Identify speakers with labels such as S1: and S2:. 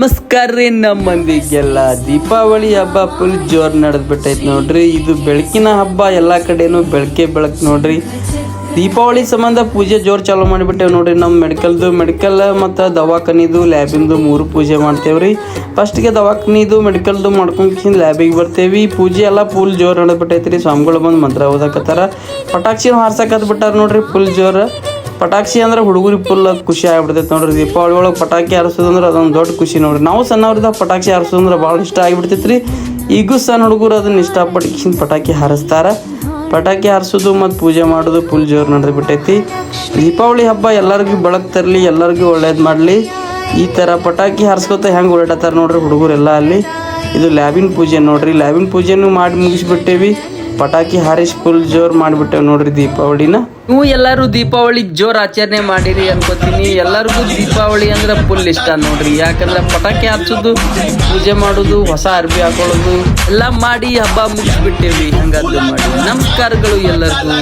S1: ನಮಸ್ಕಾರ ರೀ. ನಮ್ಮ ಮಂದಿಗೆಲ್ಲ ದೀಪಾವಳಿ ಹಬ್ಬ ಫುಲ್ ಜೋರ್ ನಡೆದ್ಬಿಟ್ಟೈತೆ ನೋಡ್ರಿ. ಇದು ಬೆಳಕಿನ ಹಬ್ಬ, ಎಲ್ಲ ಕಡೆನೂ ಬೆಳಕು ನೋಡ್ರಿ. ದೀಪಾವಳಿ ಸಂಬಂಧ ಪೂಜೆ ಜೋರ್ ಚಾಲೂ ಮಾಡಿಬಿಟ್ಟೇವೆ ನೋಡ್ರಿ. ನಮ್ಮ ಮೆಡಿಕಲ್ ಮತ್ತು ದವಾಖಾನಿದು ಲ್ಯಾಬಿಂದು 3 ಪೂಜೆ ಮಾಡ್ತೇವ್ರಿ. ಫಸ್ಟ್ಗೆ ದವಾಖಾನಿದು ಮೆಡಿಕಲ್ದು ಮಾಡ್ಕೊಂಡು ಲ್ಯಾಬಿಗೆ ಬರ್ತೇವಿ. ಪೂಜೆ ಎಲ್ಲ ಫುಲ್ ಜೋರ್ ನಡೆದ್ಬಿಟ್ಟೈತೆ ರೀ. ಸ್ವಾಮಿಗಳು ಬಂದು ಮಂತ್ರ ಓದಕತ್ತಾರ, ಪಟಾಕ್ಷಿ ಹಾರ್ಸಕತ್ ಬಿಟ್ಟಾರ ನೋಡ್ರಿ ಫುಲ್ ಜೋರ್. ಪಟಾಕ್ಷಿ ಅಂದ್ರೆ ಹುಡುಗರಿಗೆ ಫುಲ್ ಖುಷಿ ಆಗ್ಬಿಡ್ತೈತೆ ನೋಡ್ರಿ. ದೀಪಾವಳಿ ಒಳಗೆ ಪಟಾಕಿ ಹಾರಿಸೋದಂದ್ರೆ ಅದೊಂದು ದೊಡ್ಡ ಖುಷಿ ನೋಡ್ರಿ. ನಾವು ಸಣ್ಣವ್ರದಾಗ ಪಟಾಕ್ಷಿ ಹಾರಿಸೋದಂದ್ರೆ ಭಾಳ ಇಷ್ಟ ಆಗಿಬಿಡ್ತೈತೆ ರೀ. ಈಗೂ ಸಣ್ಣ ಹುಡುಗರು ಅದನ್ನ ಇಷ್ಟಪಟ್ಟು ಪಟಾಕಿ ಹಾರಿಸ್ತಾರೆ. ಪಟಾಕಿ ಹಾರಿಸೋದು ಮತ್ತು ಪೂಜೆ ಮಾಡೋದು ಫುಲ್ ಜೋರು ನಡೆದ್ಬಿಟ್ಟೈತಿ. ದೀಪಾವಳಿ ಹಬ್ಬ ಎಲ್ಲರಿಗೂ ಬೆಳಕು ತರಲಿ, ಎಲ್ಲರಿಗೂ ಒಳ್ಳೇದು ಮಾಡಲಿ. ಈ ಥರ ಪಟಾಕಿ ಹಾರಿಸ್ಕೊತ ಹೆಂಗೆ ಓಡಾಡ್ತಾರೆ ನೋಡ್ರಿ ಹುಡುಗರೆಲ್ಲ ಅಲ್ಲಿ. ಇದು ಲ್ಯಾಬಿನ ಪೂಜೆ ನೋಡ್ರಿ. ಲ್ಯಾಬಿನ ಪೂಜೆನೂ ಮಾಡಿ ಮುಗಿಸ್ಬಿಟ್ಟೇವಿ. ಪಟಾಕಿ ಹಾರಿಸಿ ಫುಲ್ ಜೋರು ಮಾಡಿಬಿಟ್ಟೇವೆ ನೋಡ್ರಿ ದೀಪಾವಳಿನ. ನೀವು ಎಲ್ಲರೂ ದೀಪಾವಳಿ ಜೋರು ಆಚರಣೆ ಮಾಡಿರಿ ಅನ್ಕೋತೀನಿ. ಎಲ್ಲರಿಗೂ ದೀಪಾವಳಿ ಅಂದ್ರೆ ಫುಲ್ ಇಷ್ಟ ನೋಡ್ರಿ. ಯಾಕಂದ್ರೆ ಪಟಾಕಿ ಹಾರಿಸೋದು, ಪೂಜೆ ಮಾಡೋದು, ಹೊಸ ಅರ್ಬಿ ಹಾಕೊಳ್ಳೋದು ಎಲ್ಲ ಮಾಡಿ ಹಬ್ಬ ಮುಗಿಸ್ಬಿಟ್ಟೇವಿ. ಹಂಗಾದ್ರು ಮಾಡಿ ನಮಸ್ಕಾರಗಳು ಎಲ್ಲರಿಗೂ.